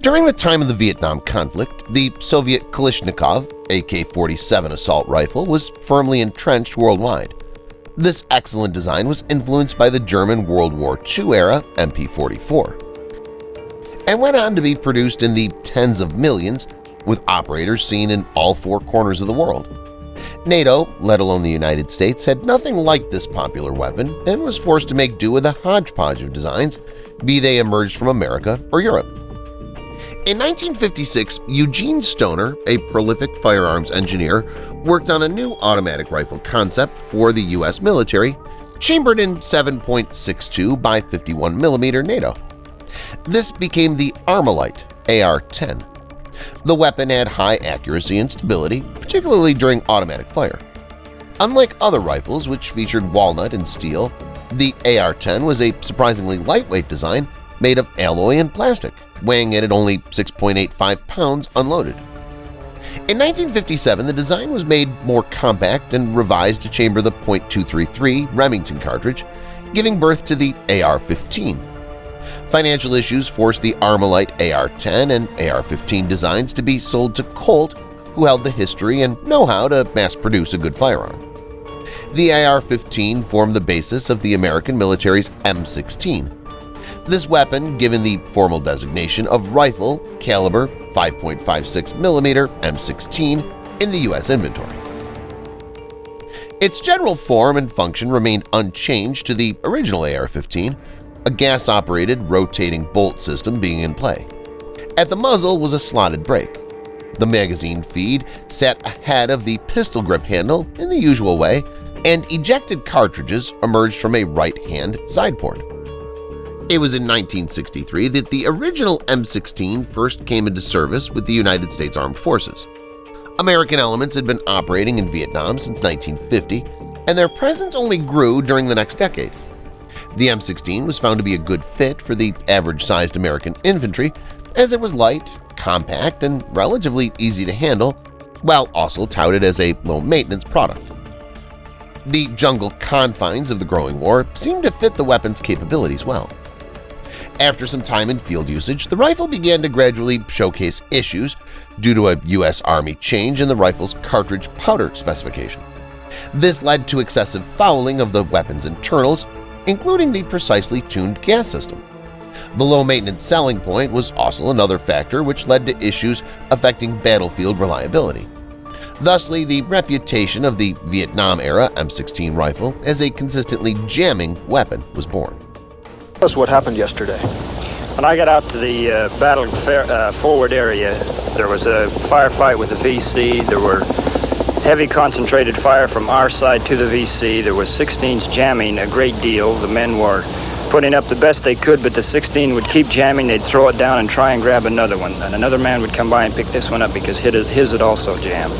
During the time of the Vietnam conflict, the Soviet Kalishnikov Ak-47 assault rifle was firmly entrenched worldwide. This excellent design was influenced by the German World War II-era MP-44 and went on to be produced in the tens of millions, with operators seen in all four corners of the world. NATO, let alone the United States, had nothing like this popular weapon and was forced to make do with a hodgepodge of designs, be they emerged from America or Europe. In 1956, Eugene Stoner, a prolific firearms engineer, worked on a new automatic rifle concept for the U.S. military, chambered in 7.62 by 51 mm NATO. This became the Armalite Ar-10. The weapon had high accuracy and stability, particularly during automatic fire. Unlike other rifles, which featured walnut and steel, the Ar-10 was a surprisingly lightweight design made of alloy and plastic, weighing in at only 6.85 pounds unloaded. In 1957, the design was made more compact and revised to chamber the .233 Remington cartridge, giving birth to the Ar-15. Financial issues forced the Armalite Ar-10 and Ar-15 designs to be sold to Colt, who held the history and know-how to mass-produce a good firearm. The Ar-15 formed the basis of the American military's M16. This weapon, given the formal designation of Rifle Caliber 5.56 mm M16 in the U.S. inventory. Its general form and function remained unchanged to the original Ar-15, a gas-operated rotating bolt system being in play. At the muzzle was a slotted brake. The magazine feed sat ahead of the pistol grip handle in the usual way, and ejected cartridges emerged from a right-hand side port. It was in 1963 that the original M16 first came into service with the United States Armed Forces. American elements had been operating in Vietnam since 1950, and their presence only grew during the next decade. The M16 was found to be a good fit for the average-sized American infantry, as it was light, compact, and relatively easy to handle, while also touted as a low-maintenance product. The jungle confines of the growing war seemed to fit the weapon's capabilities well. After some time in field usage, the rifle began to gradually showcase issues due to a U.S. Army change in the rifle's cartridge powder specification. This led to excessive fouling of the weapon's internals, including the precisely tuned gas system. The low-maintenance selling point was also another factor which led to issues affecting battlefield reliability. Thusly, the reputation of the Vietnam-era M16 rifle as a consistently jamming weapon was born. Tell us what happened yesterday. When I got out to the battle forward area, there was a firefight with the VC. There were heavy concentrated fire from our side to the VC. There was 16s jamming a great deal. The men were putting up the best they could, but the 16 would keep jamming. They'd throw it down and try and grab another one. And another man would come by and pick this one up because his had also jammed.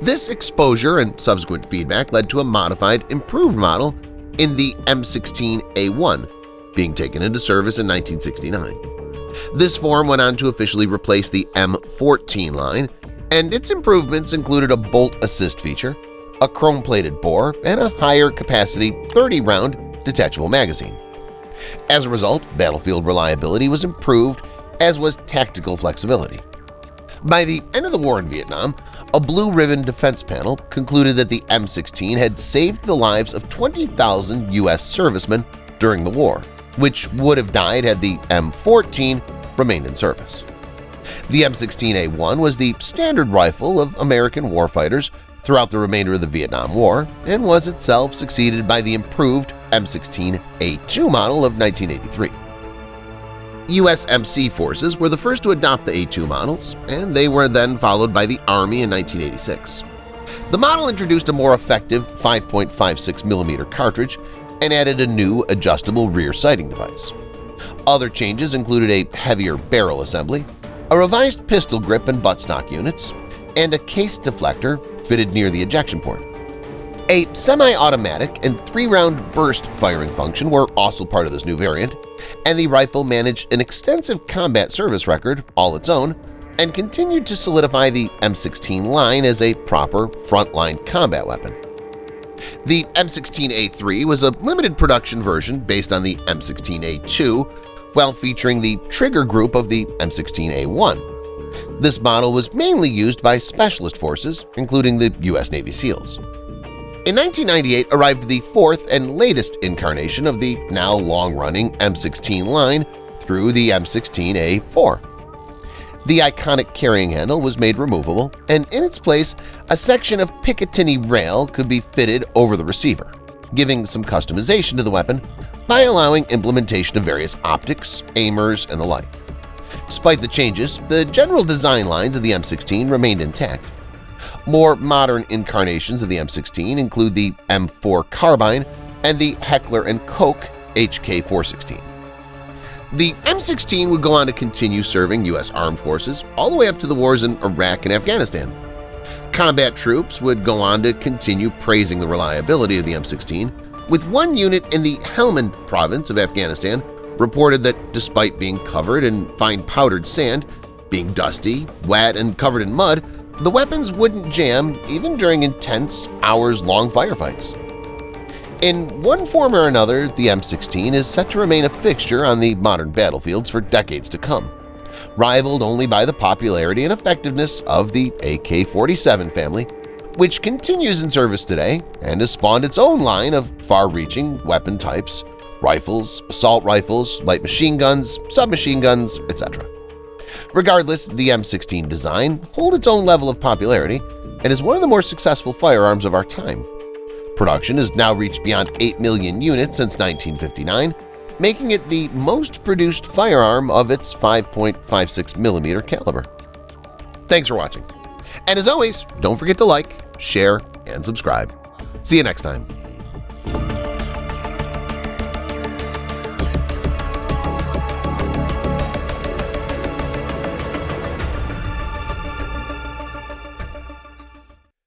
This exposure and subsequent feedback led to a modified, improved model in the M16A1, being taken into service in 1969. This form went on to officially replace the M14 line, and its improvements included a bolt assist feature, a chrome-plated bore, and a higher-capacity 30-round detachable magazine. As a result, battlefield reliability was improved, as was tactical flexibility. By the end of the war in Vietnam, a Blue Ribbon defense panel concluded that the M16 had saved the lives of 20,000 U.S. servicemen during the war, which would have died had the M14 remained in service. The M16A1 was the standard rifle of American warfighters throughout the remainder of the Vietnam War and was itself succeeded by the improved M16A2 model of 1983. U.S. MC forces were the first to adopt the A2 models, and they were then followed by the Army in 1986. The model introduced a more effective 5.56 mm cartridge and added a new adjustable rear sighting device. Other changes included a heavier barrel assembly, a revised pistol grip and buttstock units, and a case deflector fitted near the ejection port. A semi-automatic and 3-round burst firing function were also part of this new variant, and the rifle managed an extensive combat service record all its own and continued to solidify the M16 line as a proper frontline combat weapon. The M16A3 was a limited production version based on the M16A2, while featuring the trigger group of the M16A1. This model was mainly used by specialist forces, including the U.S. Navy SEALs. In 1998 arrived the fourth and latest incarnation of the now long-running M16 line through the M16A4. The iconic carrying handle was made removable, and in its place, a section of Picatinny rail could be fitted over the receiver, giving some customization to the weapon by allowing implementation of various optics, aimers, and the like. Despite the changes, the general design lines of the M16 remained intact. More modern incarnations of the M16 include the M4 Carbine and the Heckler & Koch HK416. The M16 would go on to continue serving U.S. armed forces all the way up to the wars in Iraq and Afghanistan. Combat troops would go on to continue praising the reliability of the M16, with one unit in the Helmand province of Afghanistan reported that despite being covered in fine powdered sand, being dusty, wet, and covered in mud, the weapons wouldn't jam even during intense, hours-long firefights. In one form or another, the M16 is set to remain a fixture on the modern battlefields for decades to come, rivaled only by the popularity and effectiveness of the AK-47 family, which continues in service today and has spawned its own line of far-reaching weapon types, rifles, assault rifles, light machine guns, submachine guns, etc. Regardless, the M16 design holds its own level of popularity and is one of the more successful firearms of our time. Production has now reached beyond 8 million units since 1959, making it the most produced firearm of its 5.56mm caliber. Thanks for watching. And as always, don't forget to like, share, and subscribe. See you next time.